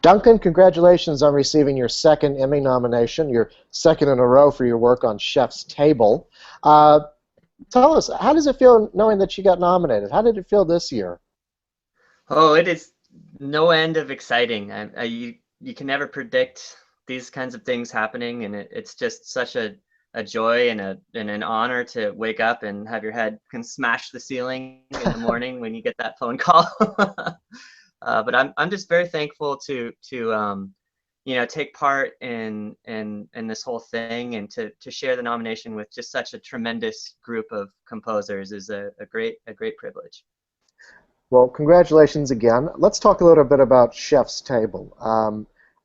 Duncan, congratulations on receiving your second Emmy nomination, your second in a row for your work on Chef's Table. Uh, Tell us, how does it feel knowing that you got nominated? How did it feel this year? Oh, it is no end of exciting. You can never predict these kinds of things happening, and it's just such a joy and an honor to wake up and have your head can smash the ceiling in the morning when you get that phone call. But I'm just very thankful to take part in this whole thing and to share the nomination with just such a tremendous group of composers is a great privilege. Well, congratulations again. Let's talk a little bit about Chef's Table.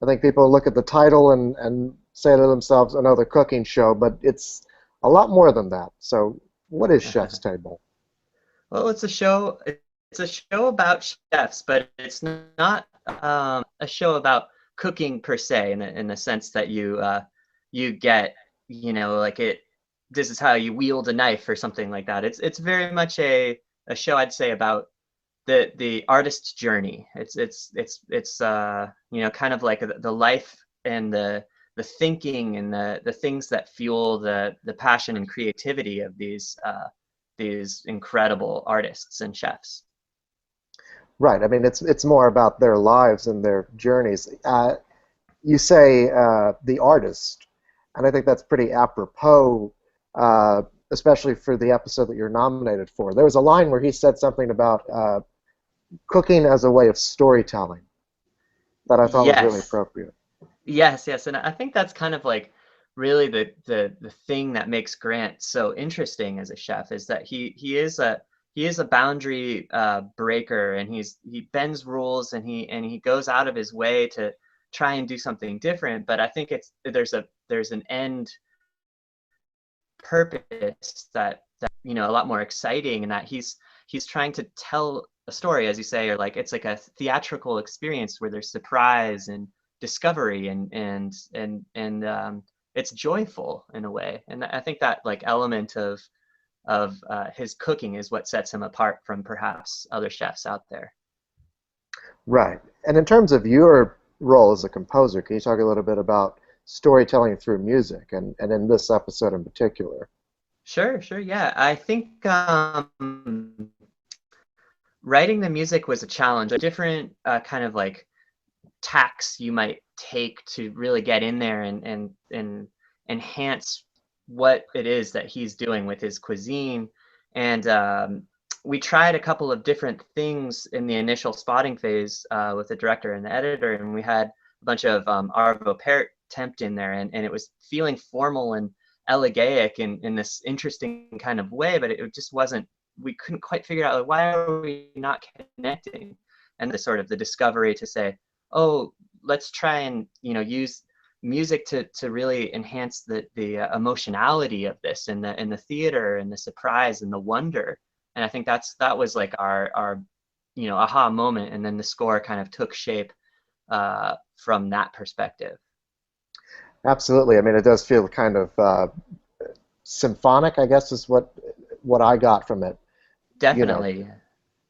I think people look at the title and say to themselves, another cooking show, but it's a lot more than that. So, what is Chef's Table? Well, It's a show about chefs, but it's not a show about cooking per se, in the sense that you get, like it. This is how you wield a knife or something like that. It's very much a show, I'd say, about the artist's journey. It's kind of like the life and the thinking and the things that fuel the passion and creativity of these incredible artists and chefs. Right. I mean, it's more about their lives and their journeys. You say the artist, and I think that's pretty apropos, especially for the episode that you're nominated for. There was a line where he said something about cooking as a way of storytelling that I thought was really Yes, appropriate. yes, and I think that's kind of like really the thing that makes Grant so interesting as a chef is that he is a boundary breaker, and he bends rules, and he goes out of his way to try and do something different. But I think there's an end purpose that a lot more exciting, and that he's trying to tell a story, as you say, or like it's like a theatrical experience where there's surprise and discovery and it's joyful in a way. And I think that like element of his cooking is what sets him apart from perhaps other chefs out there. Right. And in terms of your role as a composer, can you talk a little bit about storytelling through music and in this episode in particular? Sure, yeah. I think writing the music was a challenge, a different kind of like tacks you might take to really get in there and enhance what it is that he's doing with his cuisine. And we tried a couple of different things in the initial spotting phase with the director and the editor, and we had a bunch of Arvo Pärt temp in there, and it was feeling formal and elegaic in this interesting kind of way, but it just wasn't. We couldn't quite figure out, like, why are we not connecting, and the sort of the discovery to say, oh, let's try and use music to really enhance the emotionality of this, and the theater and the surprise and the wonder. And I think that was like our aha moment, and then the score kind of took shape from that perspective. Absolutely. I mean, it does feel kind of symphonic, I guess, is what I got from it. You know, Definitely.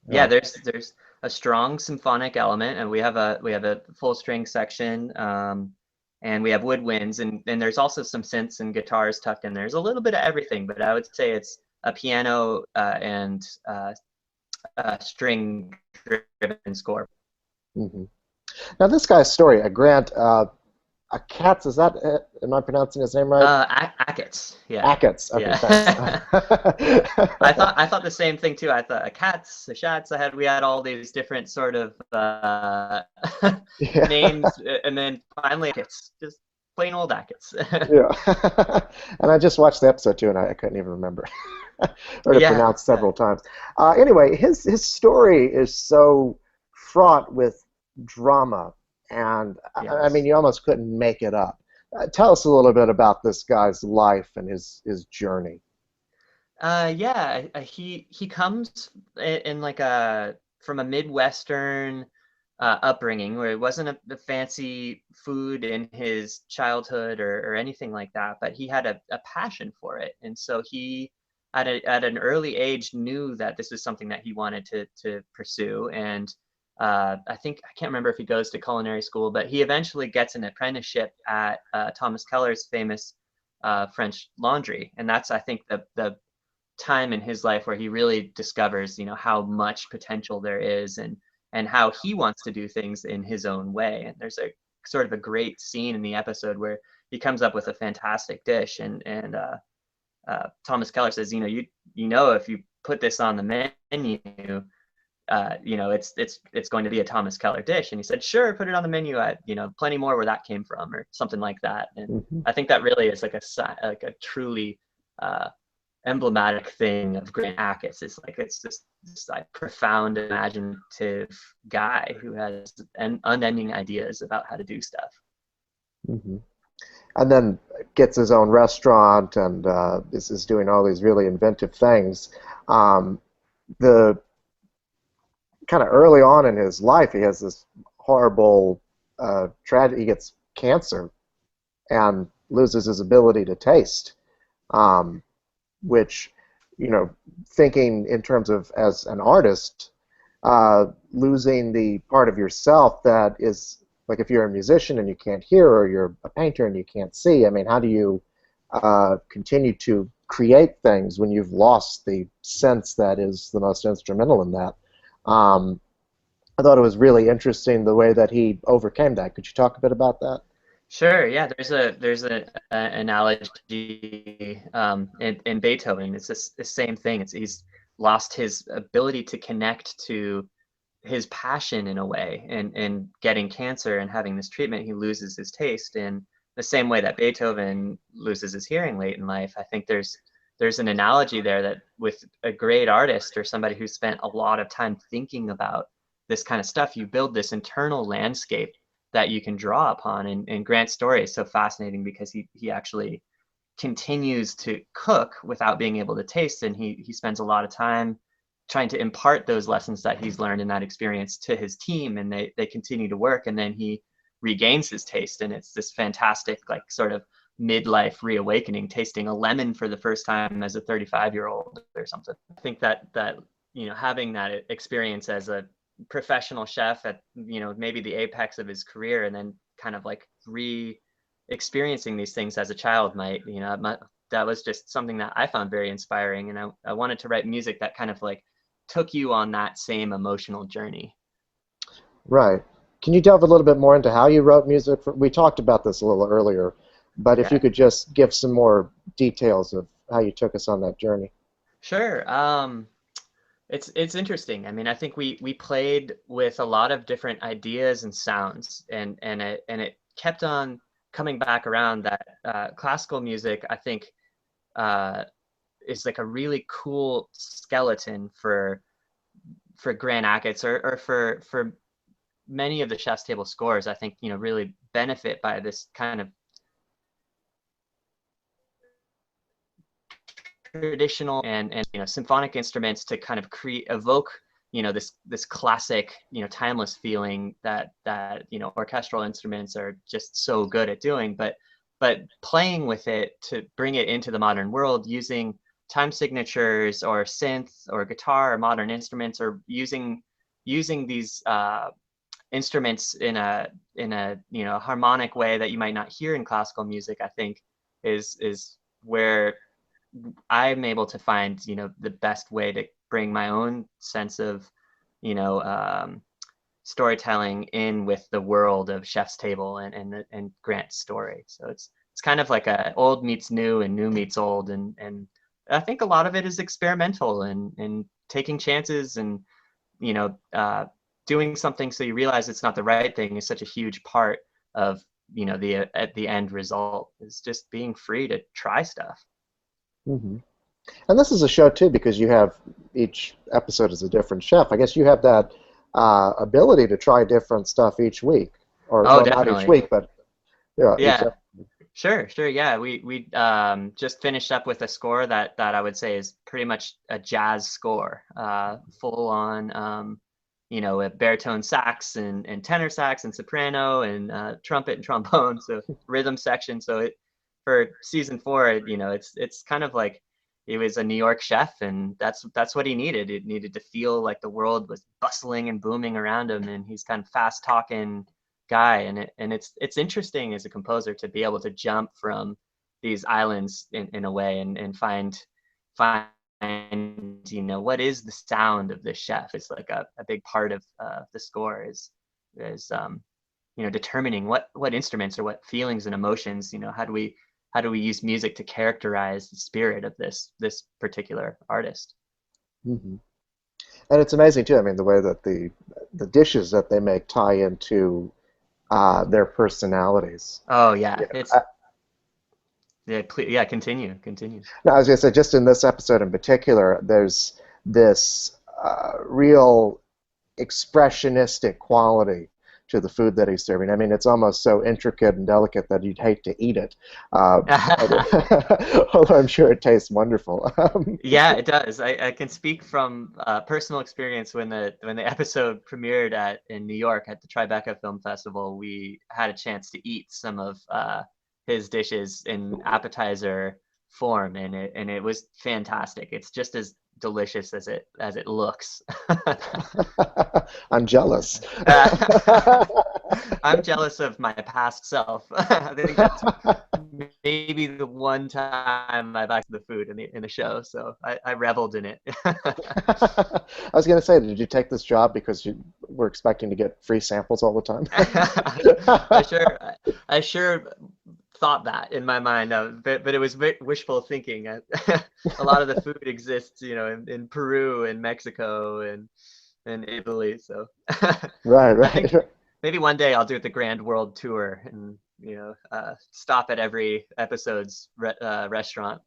Yeah, yeah. there's a strong symphonic element, and we have a full string section, and we have woodwinds, and there's also some synths and guitars tucked in there. There's a little bit of everything, but I would say it's a piano and string driven score. hmm Now, this guy's story, Grant, Katz, is that it? Am I pronouncing his name right? Acats, yeah, Ackitts. Okay, thanks. yeah. I thought the same thing too. I thought a cats, a shots. We had all these different sort of Yeah. names, and then finally Acats, just plain old Acats. Yeah. And I just watched the episode too, and I couldn't even remember. Heard it Yeah, pronounced several times. Anyway, his story is so fraught with drama, and I mean, yes. you almost couldn't make it up. Tell us a little bit about this guy's life and his journey. Yeah, he comes in like a from a Midwestern upbringing where it wasn't a fancy food in his childhood or anything like that, but he had a passion for it, and so he at an early age knew that this was something that he wanted to pursue, and I think I can't remember if he goes to culinary school, but he eventually gets an apprenticeship at Thomas Keller's famous French laundry, and that's I think the time in his life where he really discovers, how much potential there is and how he wants to do things in his own way. And there's a sort of a great scene in the episode where he comes up with a fantastic dish, and Thomas Keller says, if you put this on the menu, it's going to be a Thomas Keller dish. And he said, sure, put it on the menu. Plenty more where that came from, or something like that. And Hmm. I think that really is like a truly uh, emblematic thing of Grant Achatz. It's this like profound, imaginative guy who has unending ideas about how to do stuff. Hmm. And then gets his own restaurant and is doing all these really inventive things. The kind of early on in his life, he has this horrible tragedy. He gets cancer and loses his ability to taste, um, which, you know, thinking in terms of as an artist, losing the part of yourself that is like if you're a musician and you can't hear, or you're a painter and you can't see. I mean, how do you continue to create things when you've lost the sense that is the most instrumental in that? Um, I thought it was really interesting the way that he overcame that. Could you talk a bit about that? Sure, yeah. There's a analogy in Beethoven. It's the same thing. He's lost his ability to connect to his passion in a way, and getting cancer and having this treatment, he loses his taste in the same way that Beethoven loses his hearing late in life. I think there's an analogy there that with a great artist or somebody who spent a lot of time thinking about this kind of stuff, you build this internal landscape that you can draw upon. And Grant's story is so fascinating because he actually continues to cook without being able to taste, and he spends a lot of time trying to impart those lessons that he's learned in that experience to his team, and they continue to work, and then he regains his taste, and it's this fantastic like sort of midlife reawakening, tasting a lemon for the first time as a 35-year-old or something. I think that having that experience as a professional chef at maybe the apex of his career, and then kind of like experiencing these things as a child might, that was just something that I found very inspiring. And I wanted to write music that kind of like took you on that same emotional journey. Right. Can you delve a little bit more into how you wrote music? We talked about this a little earlier, but if you Okay. could just give some more details of how you took us on that journey. Sure. It's interesting. I mean, I think we played with a lot of different ideas and sounds, and it kept on coming back around that classical music, I think, uh, is like a really cool skeleton for Grant Achatz, or for many of the Chef's Table scores. I think really benefit by this kind of traditional and symphonic instruments to kind of evoke this classic timeless feeling that orchestral instruments are just so good at doing, but playing with it to bring it into the modern world using time signatures or synth or guitar or modern instruments, or using these instruments in a harmonic way that you might not hear in classical music. I think is where I'm able to find, the best way to bring my own sense of, you know, um, storytelling in with the world of Chef's Table and Grant's story. So it's kind of like a old meets new and new meets old, and I think a lot of it is experimental and taking chances, and you know uh, doing something so you realize it's not the right thing is such a huge part of the at the end result is just being free to try stuff. Hmm. And this is a show too because you have each episode is a different chef. I guess you have that ability to try different stuff each week, or Oh, well, not each definitely. week, but yeah, each Yeah. Sure, sure. Yeah, we just finished up with a score that I would say is pretty much a jazz score, full on, with baritone sax and tenor sax and soprano and trumpet and trombone, so rhythm section. So for season 4, it's kind of like he was a New York chef, and that's what he needed. It needed to feel like the world was bustling and booming around him, and he's kind of fast talking guy, and it's interesting as a composer to be able to jump from these islands in a way, and find what is the sound of the chef. It's like a big part of the score is determining what instruments or what feelings and emotions, how do we use music to characterize the spirit of this particular artist. Hmm. And it's amazing too. I mean, the way that the dishes that they make tie into their personalities. Oh yeah, You know, it's yeah. Continue. no, I was going to say, just in this episode in particular, there's this real expressionistic quality to the food that he's serving. I mean, it's almost so intricate and delicate that you'd hate to eat it. Uh, Although I'm sure it tastes wonderful. Yeah, it does. I can speak from personal experience. When the episode premiered in New York at the Tribeca Film Festival, we had a chance to eat some of his dishes in appetizer form, and it was fantastic. It's just as delicious as it looks. I'm jealous. I'm jealous of my past self. I think that's maybe the one time I've actually the food in the show, so I reveled in it. I was going to say, did you take this job because you were expecting to get free samples all the time? I sure I sure thought that in my mind, but it was wishful thinking. A lot of the food exists, in Peru and Mexico and Italy. So Right, I think right. maybe one day I'll do the grand world tour and stop at every episode's restaurant.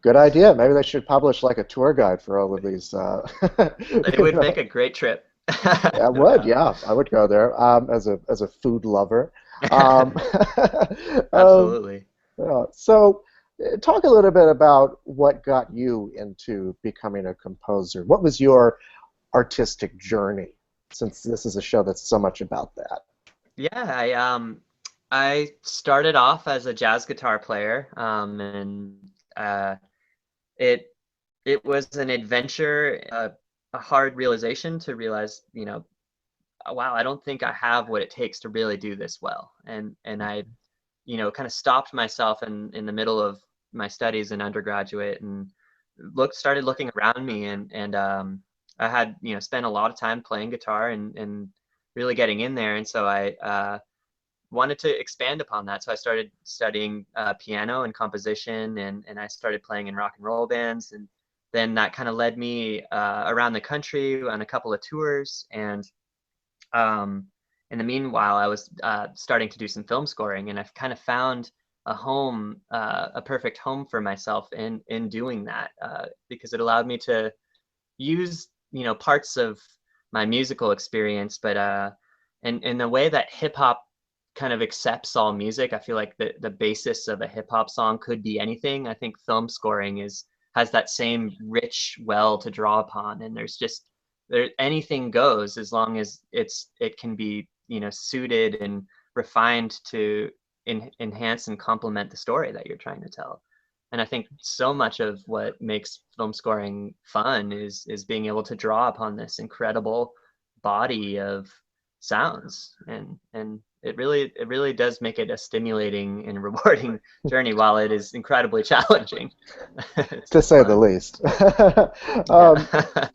Good idea. Maybe they should publish like a tour guide for all of these. It You would know, make a great trip, I no would, doubt. yeah, I would go there as a food lover. Um, um, Absolutely. so, talk a little bit about what got you into becoming a composer. What was your artistic journey, since this is a show that's so much about that? Yeah, I started off as a jazz guitar player, and uh, it it was an adventure, a hard realization to realize, wow, I don't think I have what it takes to really do this well. And I, kind of stopped myself in the middle of my studies in undergraduate and started looking around me, and I had, spent a lot of time playing guitar and really getting in there. And so I wanted to expand upon that. So I started studying piano and composition, and I started playing in rock and roll bands. And then that kind of led me around the country on a couple of tours. And um, in the meanwhile, I was starting to do some film scoring, and I've kind of found a perfect home for myself in doing that, because it allowed me to use, parts of my musical experience, but and in the way that hip hop kind of accepts all music. I feel like the basis of a hip hop song could be anything. I think film scoring has that same rich well to draw upon, and anything goes as long as it can be, suited and refined to enhance and complement the story that you're trying to tell. And I think so much of what makes film scoring fun is being able to draw upon this incredible body of sounds, and it really does make it a stimulating and rewarding journey while it is incredibly challenging. It's To say the fun. least. um, Yeah.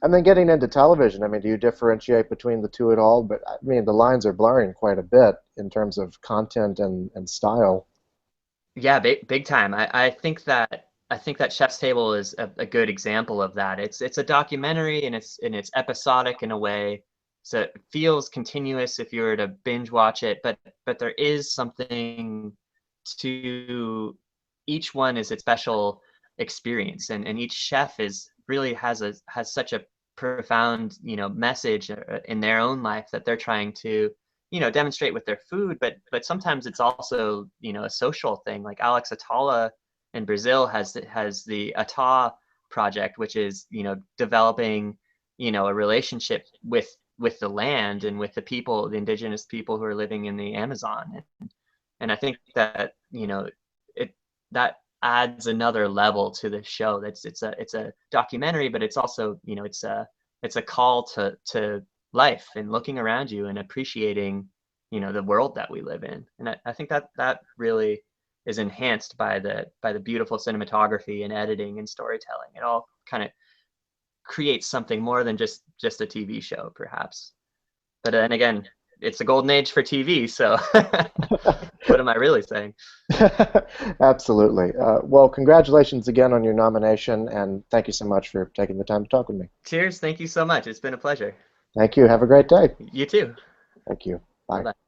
and then getting into television, I mean, do you differentiate between the two at all? But I mean, the lines are blurring quite a bit in terms of content and style. Yeah, big time. I think that Chef's Table is a good example of that. It's a documentary, and it's episodic in a way, so it feels continuous if you were to binge watch it. But there is something to each one is its special experience, and each chef is really has such a profound, message in their own life that they're trying to, demonstrate with their food. But sometimes it's also, a social thing. Like Alex Atala in Brazil has the Ata project, which is, developing, a relationship with the land and with the people, the indigenous people who are living in the Amazon. And I think that, it that adds another level to the show. It's a documentary, but it's also, you know, it's a call to life and looking around you and appreciating, you know, the world that we live in. And I think that that really is enhanced by the beautiful cinematography and editing and storytelling. It all kind of creates something more than just a TV show, perhaps. But then again, it's a golden age for TV, so what am I really saying? Absolutely. Well, congratulations again on your nomination, and thank you so much for taking the time to talk with me. Cheers, thank you so much. It's been a pleasure. Thank you. Have a great day. You too. Thank you. Bye Bye. bye.